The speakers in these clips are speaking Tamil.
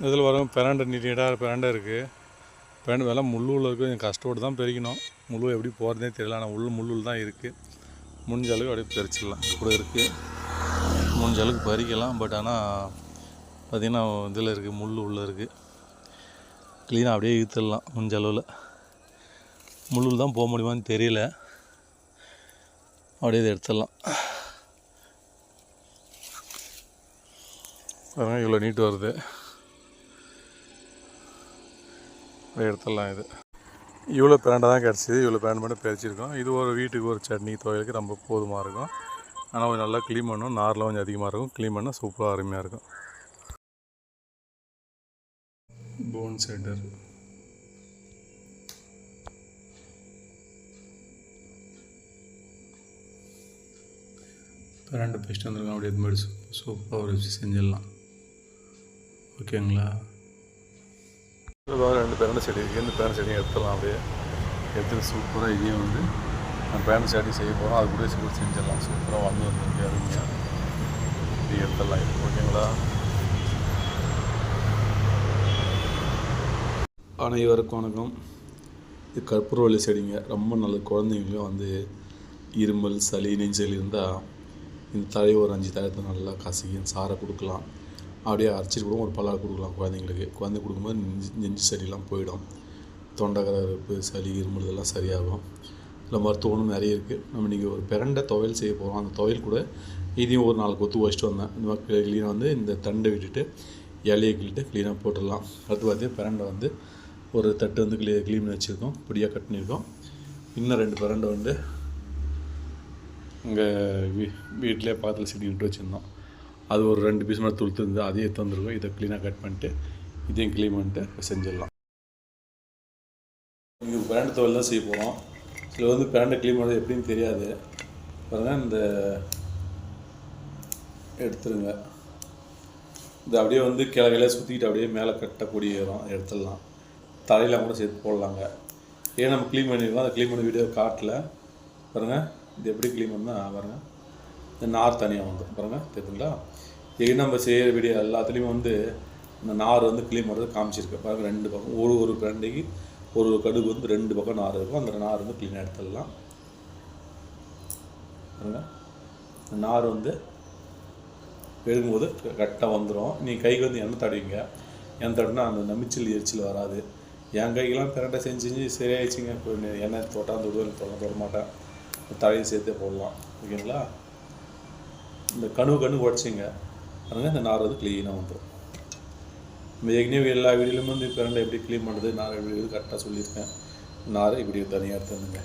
இதில் வரும் பிரண்டை நீட்டாக பிரண்டை இருக்குது. பிரண்டை வேலை முள்ளூரில் இருக்குது. கொஞ்சம் கஷ்டப்பட்டு தான் பறிக்கணும். முள்ளு எப்படி போகிறதே தெரியல. ஆனால் முள்ளூல் தான் இருக்குது. முடிஞ்ச அளவுக்கு அப்படியே பறிச்சிடலாம். இது கூட இருக்குது, முடிஞ்ச அளவுக்கு பறிக்கலாம். பட் ஆனால் பார்த்திங்கன்னா இதில் இருக்குது, முள் உள்ளே இருக்குது. க்ளீனாக அப்படியே இழுத்துடலாம். முடிஞ்ச அளவில் முள்ளூல் தான் போக முடியுமான்னு தெரியல. அப்படியே இதை எடுத்துடலாம். பாருங்கள் இவ்வளோ நீட்டு வருது. அப்படியே எடுத்துடலாம். இது இவ்வளோ பிரண்டை தான் கிடச்சிது. இவ்வளோ பிரண்டை மட்டும் பறிச்சிருக்கோம். இது ஒரு வீட்டுக்கு ஒரு சட்னி துவையலுக்கு ரொம்ப போதுமாக இருக்கும். ஆனால் கொஞ்சம் நல்லா க்ளீன் பண்ணணும். நார்லாம் கொஞ்சம் அதிகமாக இருக்கும். க்ளீன் பண்ணால் சூப்பராக அருமையாக இருக்கும். போன் செட்டர் பிரண்டை பேஸ்ட் வந்துருக்கோம். அப்படியே இது மாதிரி சூப்பராக ஒரு வச்சு செஞ்சிடலாம். ஓகேங்களா? 2 பிரண்டை செடி இருக்குது. இந்த பிரண்டை செடியும் எடுத்துடலாம். அப்படியே எடுத்துகிட்டு சூப்பராக இதையும் வந்து நம்ம பிரண்டை செடி செய்ய போகிறோம். அது கூட சூப்பர் செஞ்சிடலாம். சூப்பராக வந்துருக்கு அருமையாக. இப்படி எடுத்துடலாம். இது ஓகேங்களா? அனைவருக்கும் வணக்கம். இது கற்பூரவள்ளி செடிங்க. ரொம்ப நல்ல குழந்தைங்களும் வந்து இருமல் சளி நெஞ்சல் இருந்தால் இந்த தழையை ஒரு 5 தழையத்தை நல்லா கசக்கி சாரை கொடுக்கலாம். அப்படியே அரைச்சிட்டு கூட ஒரு பல்லாறு கொடுக்கலாம் குழந்தைங்களுக்கு. குழந்தை கொடுக்கும்போது நெஞ்சு சளியெல்லாம் போயிடும். தொண்டைக்கரப்பு சளி இருமல் இதெல்லாம் சரியாகும். இல்லை மருத்துவமும் நிறைய இருக்குது. நம்ம இன்றைக்கி ஒரு பிரண்டை துவையல் செய்ய போகிறோம். அந்த துவையல் கூட இதையும் ஒரு 4 கொத்து வச்சுட்டு வந்தேன். இந்த மாதிரி க்ளீனாக வந்து இந்த தண்டை விட்டுட்டு இலையை கிள்ளிட்டு க்ளீனாக போட்டுடலாம். அடுத்து பார்த்தீங்கன்னா பிரண்டை வந்து ஒரு தட்டு வந்து க்ளீன் பண்ணி வச்சுருக்கோம். பொடியாக கட் பண்ணியிருக்கோம். இன்னும் 2 பிரண்டை வந்து இங்கே வீட்டிலே பக்கத்தில் செடி விட்டு வச்சுருந்தோம். அது ஒரு 2 பீஸ் மாதிரி துளுத்துருந்து அதையே தந்துருக்கோம். இதை க்ளீனாக கட் பண்ணிட்டு இதையும் க்ளீன் பண்ணிட்டு செஞ்சிடலாம். இங்கே பிரண்டை துவையல் தான் செய்ய போகிறோம். சில வந்து பிரண்டை க்ளீன் பண்ணுறது எப்படின்னு தெரியாது. பாருங்கள், இந்த எடுத்துருங்க. இது அப்படியே வந்து கிளையில சுற்றிக்கிட்டு அப்படியே மேலே கட்டக்கூடிய வரும். எடுத்துடலாம். தலையெல்லாம் கூட சேர்த்து போடலாங்க. ஏன் நம்ம க்ளீன் பண்ணிடுவோம். அதை க்ளீன் பண்ண வீடியோ காட்டல. பாருங்கள், இது எப்படி க்ளீன் பண்ணால் பாருங்கள், இந்த நார் தனியாக வந்துடும். பாருங்கள், தெரியுதுங்களா? இது நம்ம செய்கிற வீடியோ எல்லாத்துலேயுமே வந்து இந்த நார் வந்து க்ளீன் பண்ணுறது காமிச்சிருக்கேன். பாருங்கள், 2 பக்கம் ஒரு பிரண்டைக்கு ஒரு கடுகு வந்து 2 பக்கம் நார் இருக்கும். அந்த நார் வந்து க்ளீனாக எடுத்துடலாம். பாருங்கள், இந்த நார் வந்து எடுக்கும்போது கரெக்டாக வந்துடும். நீங்கள் கைக்கு வந்து எண்ணெய் தடுவீங்க. எண்ணெய் தடுனா அந்த நமிச்சல் எரிச்சல் வராது. என் கைக்கெல்லாம் பிரண்டை செஞ்சு சரியாயிடுச்சிங்க. எண்ணெய் தொட்டால் தொடுவேன், தொட மாட்டேன். தலையை சேர்த்தே போடலாம். ஓகேங்களா? இந்த கணு உடச்சிங்க. பாருங்கள், இந்த நார் வந்து க்ளீனாக வந்துடும். நம்ம ஏற்கனவே எல்லா வீடியோலையும் வந்து பிரண்டை எப்படி க்ளீன் பண்ணுறது நார் எப்படி கரெக்டாக சொல்லியிருக்கேன். நாரை இப்படி தனியாக எடுத்துருந்துங்க.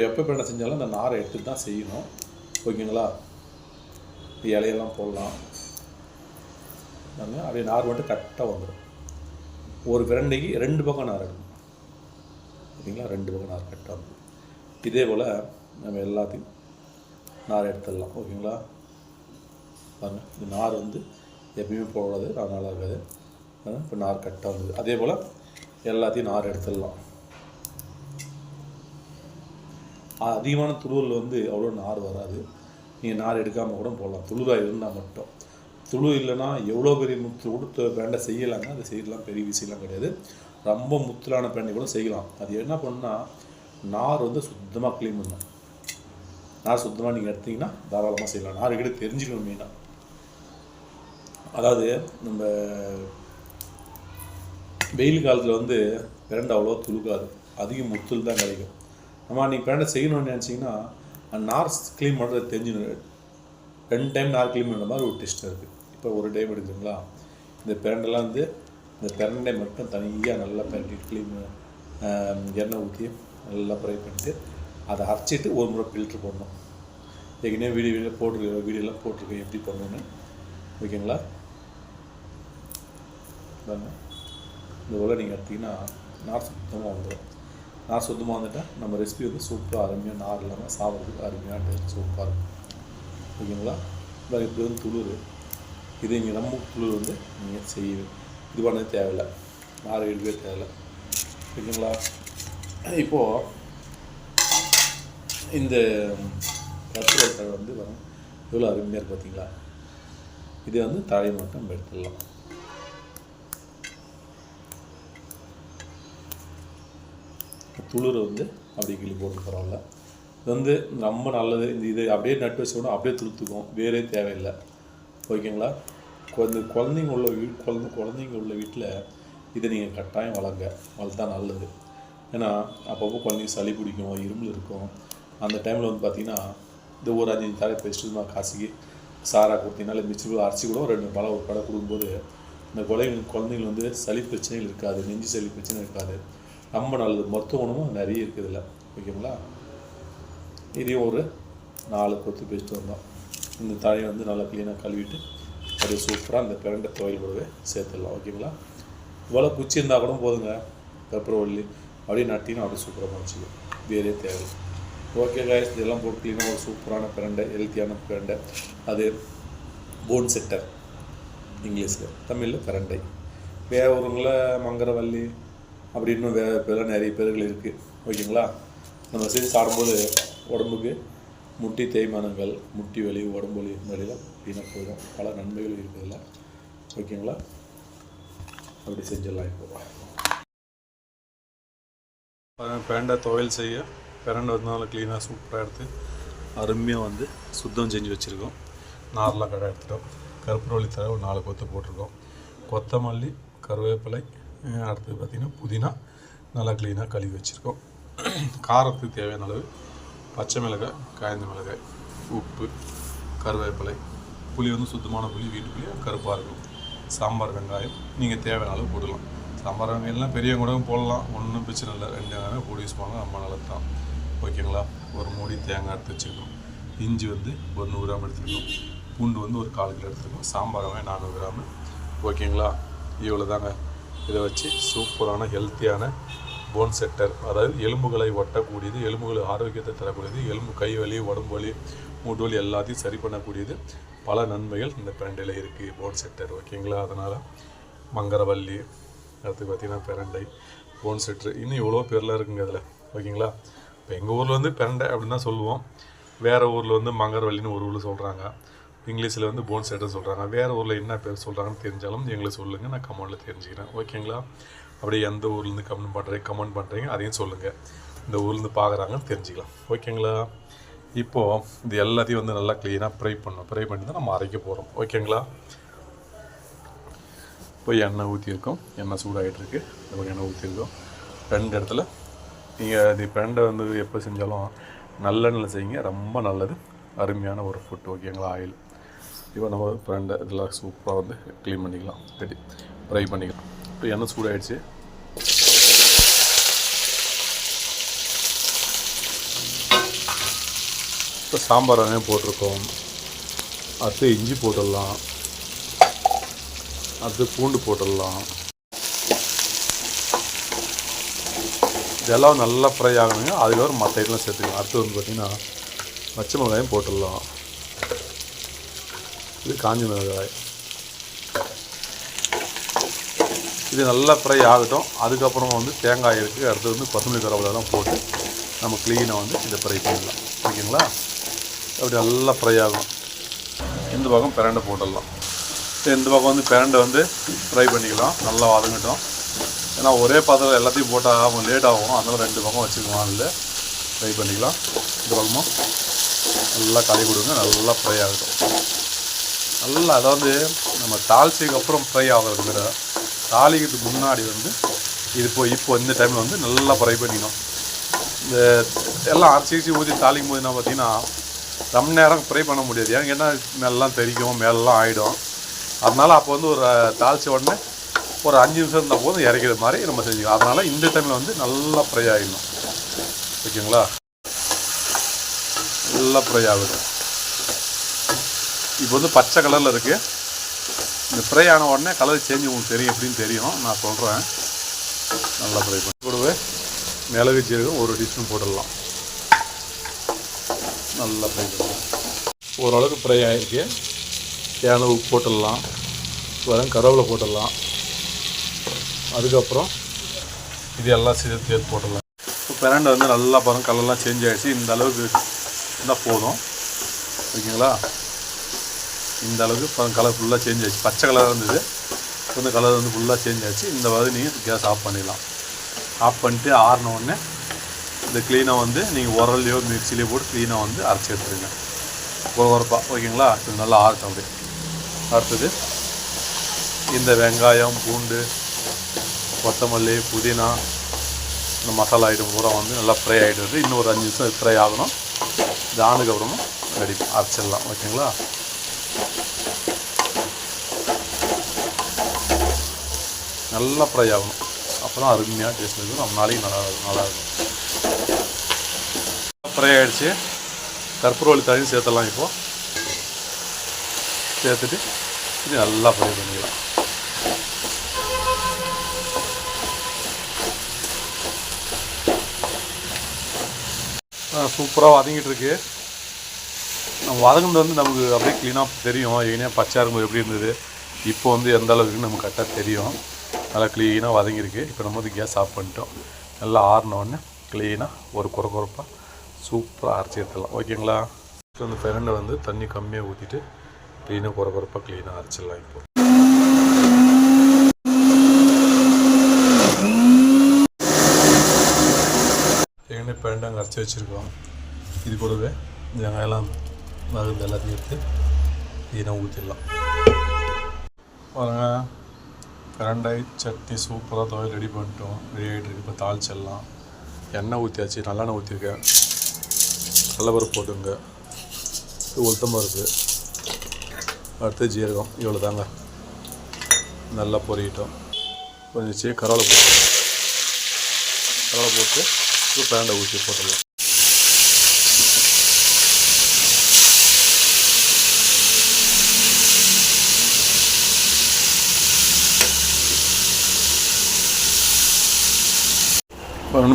எப்போ பிரண்டை செஞ்சாலும் அந்த நாரை எடுத்து தான் செய்யணும். ஓகேங்களா? இலையெல்லாம் போடலாம். அப்படியே நார் மட்டும் கரெக்டாக வந்துடும். ஒரு பிரண்டைக்கு 2 பக்கம் நார் எடுக்கும். ஓகேங்களா? 2 பக்கம் நார் கரெக்டாக வந்துடும். இதே போல் நம்ம எல்லாத்தையும் நார் எடுத்துடலாம். ஓகேங்களா? பாருங்கள், இந்த நார் வந்து எப்பயுமே போடாது, நல்லா இருக்காது. இப்போ நார் கரெக்டாக வந்தது. அதே போல் எல்லாத்தையும் நார் எடுத்துடலாம். அதிகமான துளுவில் வந்து அவ்வளோ நார் வராது. நீங்கள் நார் எடுக்காமல் கூட போடலாம். துளுராக இருந்தால் மட்டும். துளு இல்லைன்னா எவ்வளோ பெரிய முத்து பிரண்டை செய்யலாங்க. அது செய்யலாம், பெரிய விஷயம்லாம் கிடையாது. ரொம்ப முத்தலான பிரண்டை கூட செய்யலாம். அது என்ன பண்ணால் நார் வந்து சுத்தமாக க்ளீன் பண்ணணும். நார் சுத்தமாக நீங்கள் எடுத்திங்கன்னா தாராளமாக செய்யலாம். நார் கிட்ட தெரிஞ்சுக்கணும் மெயினாக. அதாவது நம்ம வெயில் காலத்தில் வந்து பிரண்டை அவ்வளோ துளுக்காது. அதிக முத்தல் தான் கிடைக்கும். நம்ம நீங்கள் பிரண்டை செய்யணும்னு நினச்சிங்கன்னா நார் க்ளீன் பண்ணுறது தெரிஞ்சுக்கணும். 2 டைம் நார் க்ளீன் பண்ணுற மாதிரி ஒரு டெஸ்ட் இருக்குது. இப்போ ஒரு டைம் எடுக்குதுங்களா? இந்த பிரண்டெல்லாம் வந்து இந்த பிரண்டை மட்டும் தனியாக நல்லா பிரண்டி க்ளீன் எண்ணெய் ஊற்றி நல்லா ஃப்ரை பண்ணிட்டு அதை அரைச்சிட்டு ஒரு முறை ஃபில்ட்ரு பண்ணணும். ஏற்கனவே வீடியோலாம் போட்டிருக்கேன் எப்படி பண்ணணுன்னு. ஓகேங்களா? இந்த போல் நீங்கள் எடுத்திங்கன்னா நார் சுத்தமாக வந்துடும். நார் சுத்தமாக வந்துட்டால் நம்ம ரெசிபி வந்து சூப்பராக அருமையாக நார் இல்லாமல் சாப்பிட்றதுக்கு அருமையாக டேஸ்ட் சூப்பராக இருக்கும். ஓகேங்களா? வேறு இப்படி வந்து துளுர் இது இங்கே நம்ம துளுர் வந்து நீங்கள் செய்யணும். இது பண்ணவே தேவையில்லை. நார் எடுக்கவே தேவையில்லை. ஓகேங்களா? இப்போது இந்த கற்பூரத்தை வந்து வரும் எவ்வளோ அருமையாக இருக்குது பார்த்தீங்களா? இதை வந்து தழையை மட்டும் நம்ம எடுத்துடலாம். துளிரை வந்து அப்படியே கிள்ளி போட்டு பரவாயில்ல. இது வந்து ரொம்ப நல்லது. இது அப்படியே நட்டு வச்ச கூட அப்படியே துளுத்துக்கும், வேறே தேவையில்லை. ஓகேங்களா? குழந்தைங்க உள்ள வீட்டில் இதை நீங்கள் கட்டாயம் வளர்த்தா நல்லது. ஏன்னா அப்பப்போ குழந்தைங்க சளி பிடிக்கும், இருமல் இருக்கும். அந்த டைமில் வந்து பார்த்திங்கன்னா இந்த ஒரு 5 தழை பேஸ்ட்டு காசிக்கு சாராக கொடுத்தீங்கன்னா மிச்சம் அரிசி கூட 2 பழம் ஒரு கடை கொடுக்கும்போது இந்த குழந்தைகள் வந்து சளி பிரச்சனைகள் இருக்காது, நெஞ்சு சளி பிரச்சனை இருக்காது. ரொம்ப நல்லது. மருத்துவ குணமும் நிறைய இருக்குது இல்லை. ஓகேங்களா? இதையும் ஒரு 4 கொத்து பேஸ்ட்டு வந்தோம். இந்த தழையை வந்து நல்லா க்ளீனாக கழுவிட்டு அப்படியே சூப்பராக இந்த பிரண்டை துவையல் கூடவே சேர்த்துடலாம். ஓகேங்களா? இவ்வளோ குச்சி இருந்தால் கூட போதுங்க. கற்பூரவள்ளி அப்படியே நட்டினா அப்படியே சூப்பராக வச்சுக்கும், வேறே தேவை. ஓகே கைஸ், இதெல்லாம் போட்டு க்ளீனாக ஒரு சூப்பரான பிரண்டை, ஹெல்த்தியான பிரண்டை. அது போன் செட்டர் இங்கிலீஷில், தமிழில் பிரண்டை. வேற ஊருங்களில் மங்கரவள்ளி அப்படி இன்னும் பேரெல்லாம் நிறைய பேர்கள் இருக்குது. ஓகேங்களா? நம்ம செஞ்சு சாப்பிடும்போது உடம்புக்கு முட்டி தேய்மானங்கள், முட்டி வலி, உடம்பு வலி வலிலாம் வீணாக போயிடும். பல நன்மைகள் இருக்குதுல்ல. ஓகேங்களா? அப்படி செஞ்சிடலாம். இப்போ பிரண்டை துவையல் செய்ய பிரண்டை வந்து நல்லா க்ளீனாக சூப்பராக எடுத்து அருமையாக வந்து சுத்தம் செஞ்சு வச்சுருக்கோம். நார்லாம் கடை எடுத்துட்டோம். கற்பூரவள்ளி தழை ஒரு 4 கொத்து போட்டிருக்கோம். கொத்தமல்லி, கருவேப்பிலை, அடுத்தது பார்த்திங்கன்னா புதினா நல்லா க்ளீனாக கழுவி வச்சுருக்கோம். காரத்துக்கு தேவையான அளவு பச்சை மிளகாய், காய்ந்த மிளகாய், உப்பு, கருவேப்பிலை, புளி வந்து சுத்தமான புளி, வீட்டு புளி கருப்பாக இருக்கும். சாம்பார் வெங்காயம் நீங்கள் தேவையான அளவு போடலாம். சாம்பார் வெங்காயம்லாம் பெரியவங்க கூட போடலாம், ஒன்றும் பிரச்சனை இல்லை. 2 வெங்காயம் போட்டு யூஸ் பண்ணலாம், ரொம்ப நல்லது தான். ஓகேங்களா? ஒரு மூடி தேங்காய் எடுத்து வச்சுருக்கோம். இஞ்சி வந்து ஒரு 100 கிராம் எடுத்துருக்கோம். பூண்டு வந்து ஒரு 1/4 கிலோ எடுத்துருக்கோம். சாம்பார் வெங்காயம் 400 கிராம். ஓகேங்களா? இவ்வளோ தாங்க. இதை வச்சு சூப்பரான ஹெல்த்தியான போன் செட்டர், அதாவது எலும்புகளை ஒட்டக்கூடியது, எலும்புகளை ஆரோக்கியத்தை தரக்கூடியது, எலும்பு கை வலி, உடம்பு வலி, மூட்டு வலி எல்லாத்தையும் சரி பண்ணக்கூடியது. பல நன்மைகள் இந்த பிரண்டையில் இருக்குது, போன் செட்டர். ஓகேங்களா? அதனால் மங்கரவள்ளி, அடுத்து பார்த்திங்கன்னா பிரண்டை, போன் செட்டர், இன்னும் எவ்வளோ பேர்லாம் இருக்குங்க அதில். ஓகேங்களா? இப்போ எங்கள் ஊரில் வந்து பிரண்டை அப்படின்னு தான் சொல்லுவோம். வேறு ஊரில் வந்து மங்கரவள்ளின்னு ஒரு ஊரில் சொல்கிறாங்க. இங்கிலீஷில் வந்து போன் செட்டர் சொல்கிறாங்க. வேறு ஊரில் என்ன பேர் சொல்கிறாங்கன்னு தெரிஞ்சாலும் எங்களுக்கு சொல்லுங்கள், நான் கமெண்டில் தெரிஞ்சுக்கிறேன். ஓகேங்களா? அப்படியே எந்த ஊர்லேருந்து கமெண்ட் பண்ணுறீங்க அதையும் சொல்லுங்கள். இந்த ஊர்லேருந்து பார்க்குறாங்கன்னு தெரிஞ்சுக்கலாம். ஓகேங்களா? இப்போது இது எல்லாத்தையும் வந்து நல்லா க்ளீனாக ஃப்ரை பண்ணி தான் நம்ம அரைக்க போகிறோம். ஓகேங்களா? இப்போ எண்ணெய் ஊற்றிருக்கோம். எண்ணெய் சூடாகிட்டுருக்கு. இப்போ எண்ணெய் ஊற்றிருக்கோம் 2 இடத்துல. நீங்கள் இது பிரண்டை வந்து எப்போ செஞ்சாலும் நல்லெண்ணெயில் செய்யுங்க, ரொம்ப நல்லது. அருமையான ஒரு ஃபுட். ஓகேங்களா? ஆயில். இப்போ நம்ம பிரண்டை இதெல்லாம் சூப்பராக வந்து க்ளீன் பண்ணிக்கலாம், ரெடி ஃப்ரை பண்ணிக்கலாம். இப்போ எண்ணெய் சூடாகிடுச்சு. இப்போ சாம்பார் வெங்காயம் போட்டிருக்கோம். அடுத்து இஞ்சி போட்டுடலாம், அடுத்து பூண்டு போட்டுடலாம். இதெல்லாம் நல்லா ஃப்ரை ஆகணுங்க. அதுக்கப்புறம் மற்ற ஐட்டம்லாம் சேர்த்துக்கலாம். அடுத்து வந்து பார்த்திங்கன்னா பச்சை மிளகாயும் போட்டுடலாம். இது காஞ்ச மிளகாய். இது நல்லா ஃப்ரை ஆகட்டும். அதுக்கப்புறமா வந்து தேங்காய் இருக்குது. அடுத்து வந்து கொத்தமல்லி கருவேப்பிலைலாம் போட்டு நம்ம க்ளீனாக வந்து இதை ஃப்ரை பண்ணிடலாம். ஓகேங்களா? அப்படி நல்லா ஃப்ரை ஆகும். இந்த பக்கம் பிரண்டை போட்டுடலாம். இந்த பக்கம் வந்து பிரண்டை வந்து ஃப்ரை பண்ணிக்கலாம். நல்லா வதங்கட்டும். ஏன்னா ஒரே பாத்திரம் எல்லாத்தையும் போட்டால் அவங்க லேட் ஆகும். அதனால் 2 பக்கம் வச்சுக்கலாம். அதில் ஃப்ரை பண்ணிக்கலாம். இந்த பக்கமும் நல்லா கலி கொடுங்க. நல்லா ஃப்ரை ஆகட்டும். நல்லா அதாவது நம்ம தாளிச்சதுக்கு அப்புறம் ஃப்ரை ஆகிறது விட தாளிக்கிறதுக்கு முன்னாடி வந்து இது இப்போ இந்த டைமில் வந்து நல்லா ஃப்ரை பண்ணிக்கணும். இந்த எல்லாம் அரிசி ஊற்றி தாளிக்கும் போது என்ன பார்த்திங்கன்னா ரொம்ப நேரம் ஃப்ரை பண்ண முடியாது. ஏன்னா மேலாம் தெரிக்கும், மேலெலாம் ஆகிடும். அதனால் அப்போ வந்து ஒரு தாளித்த உடனே ஒரு 5 நிமிஷம் இருந்தால் போதும் இறக்கிற மாதிரி நம்ம செஞ்சுக்கலாம். அதனால் இந்த டைமில் வந்து நல்லா ஃப்ரை ஆகிடணும். ஓகேங்களா? நல்லா ஃப்ரை ஆகட்டும். இப்போ வந்து பச்சை கலரில் இருக்குது. இந்த ஃப்ரை ஆன உடனே கலர் சேஞ்ச் உங்களுக்கு தெரியும், எப்படின்னு தெரியும், நான் சொல்கிறேன். நல்லா ஃப்ரை பண்ணி கூடவே மிளகு ஜீரகம் 1 டீஸ்பூன் போட்டுடலாம். நல்லா ஃப்ரை பண்ணலாம். ஓரளவுக்கு ஃப்ரை ஆகிருக்கு. தேவையான உப்பு போட்டுடலாம். வரும் கருவேப்பிலை போட்டுடலாம். அதுக்கப்புறம் இது எல்லாம் சேர்த்து போட்டுடலாம். இப்போ பிரண்டை வந்து நல்லா பாருங்கள், கலர்லாம் சேஞ்ச் ஆகிடுச்சு. இந்த அளவுக்கு இருந்தால் போதும். ஓகேங்களா? இந்த அளவுக்கு கலர் ஃபுல்லாக சேஞ்ச் ஆகிடுச்சு. பச்சை கலராக இருந்தது, இந்த கலர் வந்து ஃபுல்லாக சேஞ்ச் ஆகிடுச்சு. இந்த மாதிரி நீங்கள் கேஸ் ஆஃப் பண்ணிடலாம். ஆஃப் பண்ணிட்டு ஆறின உடனே இந்த க்ளீனாக வந்து நீங்கள் உரல்லையோ மிக்சிலையோ போட்டு க்ளீனாக வந்து அரைச்சி எடுத்துருங்க ஒரப்பாக. ஓகேங்களா? இது நல்லா ஆறட்டும். அப்படி அடுத்தது இந்த வெங்காயம், பூண்டு, கொத்தமல்லி, புதினா, இந்த மசாலா ஐட்டம் பூரா வந்து நல்லா ஃப்ரை ஆகிட்டு வருது. இன்னும் ஒரு 5 நிமிஷம் ஃப்ரை ஆகணும். இது ஆனதுக்கப்புறமும் ரெடி அரைச்சிடலாம். ஓகேங்களா? நல்லா ஃப்ரை ஆகணும். அப்போ தான் அருமையாக டேஸ்ட் இருக்கும். நம்ம நாளைக்கு நல்லாயிருக்கும். ஃப்ரை ஆகிடுச்சு. கற்பூரவள்ளி தழையும் சேர்த்துடலாம். இப்போது சேர்த்துட்டு இது நல்லா ஃப்ரை பண்ணிக்கலாம். சூப்பராக வதங்கிட்டு இருக்கு. நம்ம வதங்குனது வந்து நமக்கு அப்படியே க்ளீனாக தெரியும். ஏன்னா பச்சையாக இருக்கும்போது எப்படி இருந்தது, இப்போ வந்து எந்த அளவுக்கு நமக்கு கரெக்டாக தெரியும். நல்லா க்ளீனாக வதங்கியிருக்கு. இப்போ நம்ம வந்து கேஸ் ஆஃப் பண்ணிட்டோம். நல்லா ஆறினோடனே க்ளீனாக ஒரு குறப்பாக சூப்பராக அரைச்சி எடுத்துடலாம். ஓகேங்களா? அந்த பிரண்டை வந்து தண்ணி கம்மியாக ஊற்றிட்டு க்ளீனாக குறப்பாக க்ளீனாக அரைச்சிடலாம். இப்போ ஏன்னா பிரண்டை அரைச்சி வச்சுருக்கோம். இது கூடவே வெங்காயம்லாம் மருந்து எல்லாத்தையும் எடுத்து க்ளீனாக ஊற்றிடலாம். பாருங்க, பிரண்டை சட்னி சூப்பராக துவையல் ரெடி பண்ணிட்டோம். ரெடி ஆகிட்டு இருக்கு. இப்போ தாளிச்சிடலாம். எண்ணெய் ஊற்றியாச்சு. நல்லெண்ணெய் ஊற்றிருக்கேன். கடலைப்பருப்பு போட்டுங்க. உளுத்தம் பருப்பு, அடுத்து ஜீரகம். இவ்வளோ தாங்க. நல்லா பொரியிட்டோம். கொஞ்சம் கருவேலை போட்டுருவோம். கருவேலை போட்டு இப்போ பிரண்டை ஊற்றி போட்டுடலாம்.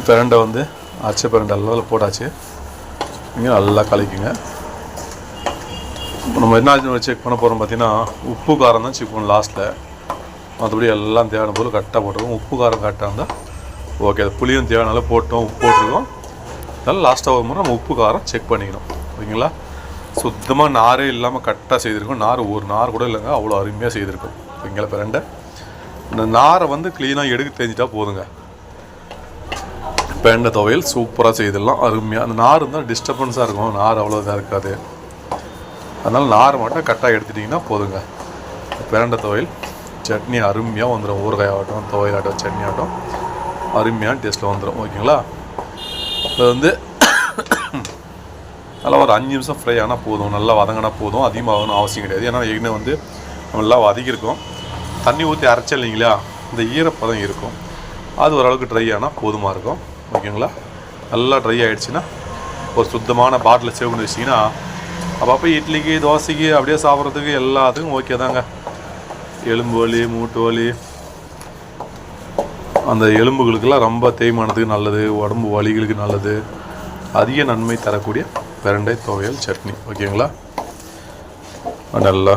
பிரண்டை வந்து அரைச்ச பிரண்டை எல்லாம் போட்டாச்சு. இங்கே நல்லா கலக்குங்க. இப்போ நம்ம என்ன செக் பண்ண போகிறோம் பார்த்தீங்கன்னா, உப்பு காரம் தான் செக் பண்ணணும் லாஸ்ட்டில். மற்றபடி எல்லாம் தேவையான பொருள் கரெக்டாக போட்டுருக்கோம். உப்பு காரம் கரெக்டாக இருந்தால் ஓகே. அது புளியும் தேவையான போட்டோம், உப்பு போட்டிருக்கோம். அதனால் லாஸ்ட்டாக ஒரு முறை நம்ம உப்பு காரம் செக் பண்ணிக்கணும். ஓகேங்களா? சுத்தமாக நாரே இல்லாமல் கரெக்டாக செய்திருக்கோம். நார் ஒரு நார் கூட இல்லைங்க, அவ்வளோ அருமையாக செய்திருக்கோம். ஓகேங்களா? பிரண்டை இந்த நாரை வந்து க்ளீனாக எடுக்க தெரிஞ்சிட்டா போதுங்க. பிரண்டை துவையல் சூப்பராக செய்திடலாம். அருமையாக அந்த நார் இருந்தால் டிஸ்டர்பன்ஸாக இருக்கும். நார் அவ்வளோ இதாக இருக்காது. அதனால் நார் மட்டும் கரெக்டாக எடுத்துட்டிங்கன்னா போதுங்க. பிரண்டை துவையல் சட்னி அருமையாக வந்துடும். ஊறுகாய் ஆகட்டும், துவையல் ஆகட்டும், சட்னி ஆகட்டும், அருமையான டேஸ்ட்டில் வந்துடும். ஓகேங்களா? இப்போ வந்து நல்லா ஒரு 5 நிமிஷம் ஃப்ரை ஆனால் போதும். நல்லா வதங்கினா போதும். அதிகமாகணும் அவசியம் கிடையாது. ஏன்னா ஏற்கனவே வந்து நம்ம நல்லா வதக்கியிருக்கோம். தண்ணி ஊற்றி அரைச்ச இல்லைங்களா, இந்த ஈரப்பதம் இருக்கும். அது ஓரளவுக்கு ட்ரை ஆனால் போதுமாக இருக்கும். ஓகேங்களா? நல்லா ட்ரை ஆகிடுச்சின்னா ஒரு சுத்தமான பாட்டில் சேவ் பண்ணி வச்சிங்கன்னா அப்பப்போ இட்லிக்கு, தோசைக்கு அப்படியே சாப்பிட்றதுக்கு எல்லாத்துக்கும் ஓகே தாங்க. எலும்பு வலி, மூட்டு வலி, அந்த எலும்புகளுக்கெல்லாம் ரொம்ப தேய்மானத்துக்கு நல்லது. உடம்பு வலிகளுக்கு நல்லது. அதிக நன்மை தரக்கூடிய பிரண்டை துவையல் சட்னி. ஓகேங்களா? நல்லா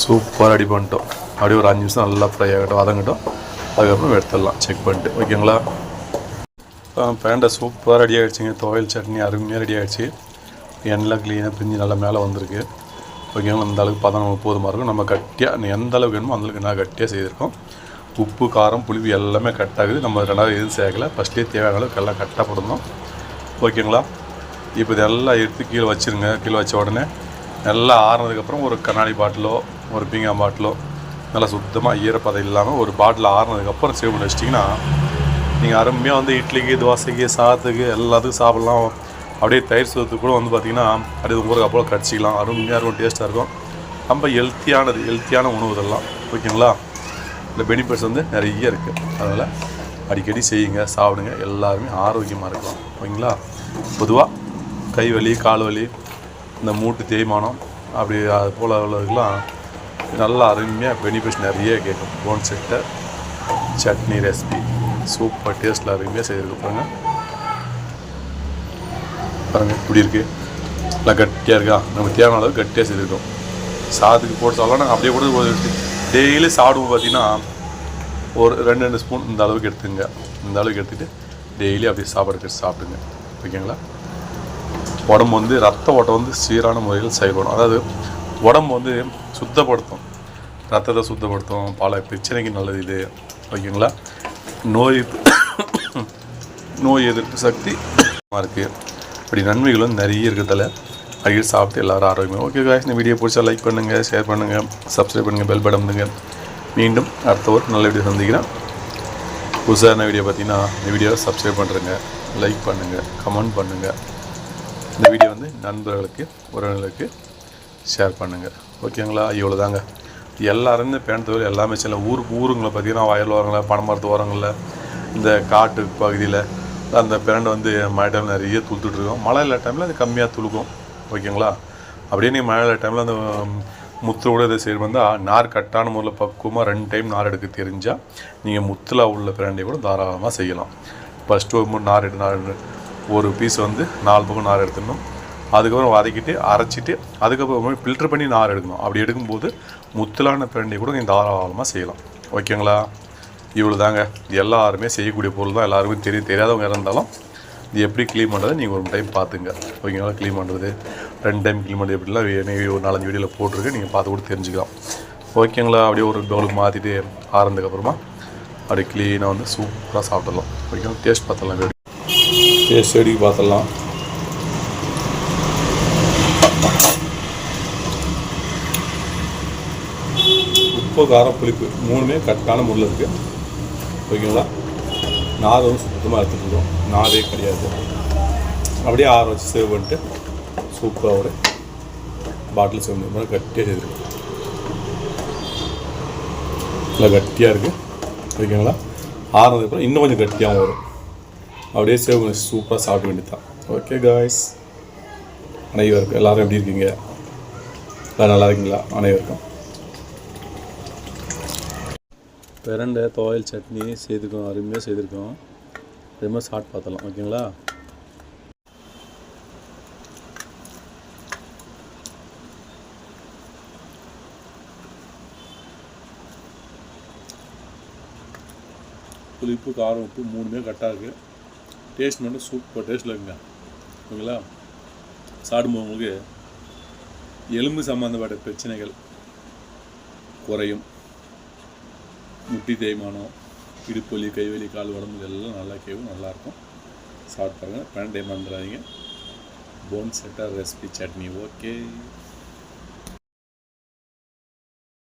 சூப்பராக ரெடி பண்ணிட்டோம். அப்படியே ஒரு 5 நிமிஷம் நல்லா ஃப்ரை ஆகட்டும், வதங்கட்டும். அதுக்கப்புறம் எடுத்துடலாம் செக் பண்ணிட்டு. ஓகேங்களா? பிரண்டை சூப்பராக ரெடி ஆகிடுச்சிங்க. துவையல் சட்னி அருமையாக ரெடி ஆகிடுச்சு. எண்ணெய் க்ளீனாக பிரிஞ்சு நல்லா மேலே வந்திருக்கு. ஓகேங்களா? அந்த அளவுக்கு பதம் நம்ம போதுமாக இருக்கும். நம்ம கட்டியாக எந்த அளவுக்கு வேணுமோ அந்தளவுக்கு நல்லா கட்டியாக செய்திருக்கோம். உப்பு, காரம், புளிப்பு எல்லாமே கரெக்டாகுது. நம்ம ரெண்டாவது எதுவும் சேர்க்கலை. ஃபஸ்ட்டே தேவையான அளவுக்கு எல்லாம் கரெக்டாக போடணும். ஓகேங்களா? இப்போ இதெல்லாம் எடுத்து கீழே வச்சுருங்க. கீழே வச்ச உடனே நல்லா ஆறுனதுக்கப்புறம் ஒரு கண்ணாடி பாட்டிலோ, ஒரு பீங்கான் பாட்டிலோ, நல்லா சுத்தமாக ஈரப்பதம் இல்லாமல் ஒரு பாட்டில் ஆறுனதுக்கப்புறம் சேவ் பண்ணி வச்சிட்டிங்கன்னா நீங்கள் அருமையாக வந்து இட்லிக்கு, தோசைக்கு, சாதத்துக்கு எல்லாத்துக்கும் சாப்பிட்லாம். அப்படியே தயிர் சோத்துக்கு கூட வந்து பார்த்திங்கன்னா அப்படியே ஊறுகாய் போல் கடிச்சிக்கலாம். அருமையாக இருக்கும், டேஸ்ட்டாக இருக்கும். ரொம்ப ஹெல்த்தியான உணவு இதெல்லாம். ஓகேங்களா? இந்த பெனிஃபிட்ஸ் வந்து நிறைய இருக்குது. அதனால் அடிக்கடி செய்யுங்க, சாப்பிடுங்க. எல்லாருமே ஆரோக்கியமாக இருக்கலாம். ஓகேங்களா? பொதுவாக கை வலி, கால் வலி, இந்த மூட்டு தேய்மானம் அப்படி அது போல் உள்ளதுக்கெலாம் நல்லா அருமையாக பெனிஃபிட்ஸ் நிறைய கேட்கும். போன் செட்டர் சட்னி ரெசிபி சூப்பர் டேஸ்ட்டில் அருமையாக செய்திருக்கு. பாருங்கள் இப்படி இருக்குது. நல்லா கட்டியாக இருக்கா? நம்ம தேவையான அளவுக்கு கட்டியாக செய்திருக்கோம். சாதத்துக்கு போட்டு சாப்பிட்லாம். அப்படியே கூட டெய்லி சாப்பிடுவோம். பார்த்திங்கன்னா ஒரு 2 ஸ்பூன் இந்த அளவுக்கு எடுத்துங்க. இந்த அளவுக்கு எடுத்துகிட்டு டெய்லி அப்படியே சாப்பாடு சாப்பிடுங்க. ஓகேங்களா? உடம்பு வந்து ரத்த ஓட்டம் வந்து சீரான முறையில் செயல்படும். அதாவது உடம்பு வந்து சுத்தப்படுத்தும், ரத்தத்தை சுத்தப்படுத்தும். பல பிரச்சனைக்கு நல்லது இது. ஓகேங்களா? நோய் நோய் எதிர்ப்பு சக்தி இருக்குது. இப்படி நன்மைகளும் நிறைய இருக்கிறதால அடிக்கடி சாப்பிட்டு எல்லோரும் ஆரோக்கியமாக. ஓகே காய்ஸ், இந்த வீடியோ பிடிச்சா லைக் பண்ணுங்கள், ஷேர் பண்ணுங்கள், சப்ஸ்கிரைப் பண்ணுங்கள், பெல் பட்டன் பண்ணுங்கள். மீண்டும் அடுத்த ஒரு நல்ல வீடியோ சந்திக்கிறேன். புதுசான வீடியோ பார்த்தீங்கன்னா இந்த வீடியோவை சப்ஸ்கிரைப் பண்ணுறேங்க, லைக் பண்ணுங்கள், கமெண்ட் பண்ணுங்கள். இந்த வீடியோ வந்து நண்பர்களுக்கு உறவினர்களுக்கு ஷேர் பண்ணுங்கள். ஓகேங்களா? இவ்வளோ தாங்க. எல்லோரும் இந்த பேண்ட் தொழில் எல்லாமே சில ஊருங்களை பார்த்திங்கன்னா வயல் ஓரங்களில் பனைமரத்து ஓரங்களில் இந்த காட்டு பகுதியில் அந்த பிரண்டை வந்து மழை டைமில் நிறைய துளுத்துட்ருக்கோம். மழை இல்லாத டைமில் அது கம்மியாக துளுக்கும். ஓகேங்களா? அப்படியே நீங்கள் மழை இல்லாத டைமில் அந்த முத்து கூட இதை சைடு வந்தால் நார் கட்டான முறையில் பக்குவமாக 2 டைம் நார் எடுக்க தெரிஞ்சால் நீங்கள் முத்தில் உள்ள பிரண்டையை கூட தாராளமாக செய்யலாம். ஃபஸ்ட்டு ஒரு நார் ஒரு பீஸ் வந்து 4 பக்கம் நார் எடுத்துடணும். அதுக்கப்புறம் வதக்கிட்டு அரைச்சிட்டு அதுக்கப்புறம் ஃபில்டர் பண்ணி நார் எடுக்கணும். அப்படி எடுக்கும்போது முத்தலான பிரண்டையை கூட நீங்கள் தாராளமாக செய்யலாம். ஓகேங்களா? இவ்வளோ தாங்க. எல்லாருமே செய்யக்கூடிய பொருள் தான், எல்லாருக்கும் தெரியாதவங்க இருந்தாலும் இது எப்படி க்ளீன் பண்ணுறது நீங்கள் ஒரு டைம் பார்த்துங்க. ஓகேங்களா? க்ளீன் பண்ணுறது 2 டைம் க்ளீன் பண்ணுறது எப்படிலாம் ஒரு 4-5 வீடியோவில் போட்டிருக்கு, நீங்கள் பார்த்து கூட தெரிஞ்சுக்கலாம். ஓகேங்களா? அப்படியே ஒரு பவுலுக்கு மாற்றிட்டு ஆறுனதுக்கப்புறமா அப்படியே க்ளீனாக வந்து சூப்பராக சாப்பிடலாம். ஓகேங்களா? டேஸ்ட் பார்த்துடலாம். டேஸ்ட் எப்படி பார்த்துடலாம். உப்பு, காரம், புளிப்பு 3மே கரெக்டான முறையில் இருக்குது. ஓகேங்களா? நார் வந்து சுத்தமாக எடுத்துகிட்டு நாரே கிடையாது. அப்படியே ஆற வச்சு சேவ் பண்ணிட்டு சூப்பராக ஒரு பாட்டில் சேவ் பண்ணி கட்டியாக செய்திருக்கு. நல்லா கட்டியாக இருக்குது. ஓகேங்களா? ஆறுனதுக்கப்புறம் இன்னும் கொஞ்சம் கட்டியாகவும் வரும். அப்படியே சேவ் பண்ணி சூப்பராக சாப்பிட வேண்டியது தான். ஓகே காய்ஸ், அனைவருக்கும் எல்லோரும் எப்படி இருக்கீங்க? எல்லாம் நல்லா இருக்கீங்களா? அனைவருக்கும் பிரண்டை துவையல் சட்னி செய்திருக்கோம், அருமையாக செய்திருக்கோம். அதே மாதிரி சாப்பிட்டு பார்த்தலாம். ஓகேங்களா? புளிப்பு, காரம், உப்பு 3மே கரெக்டாக இருக்குது. டேஸ்ட் மட்டும் சூப்பர் டேஸ்ட்டில் இருக்குங்க. ஓகேங்களா? சாப்பிடும்போது எலும்பு சம்மந்தப்பட்ட பிரச்சனைகள் குறையும். முட்டி தேய்மானம், இடுப்பொலி, கைவலி, கால் உடம்பு எல்லாம் நல்லா கேட்கும், நல்லாயிருக்கும். சாப்பிட்டு பாருங்கள். பேண்ட் டைம் வந்துடாதீங்க. போன் செட்டர் ரெசிபி சட்னி. ஓகே.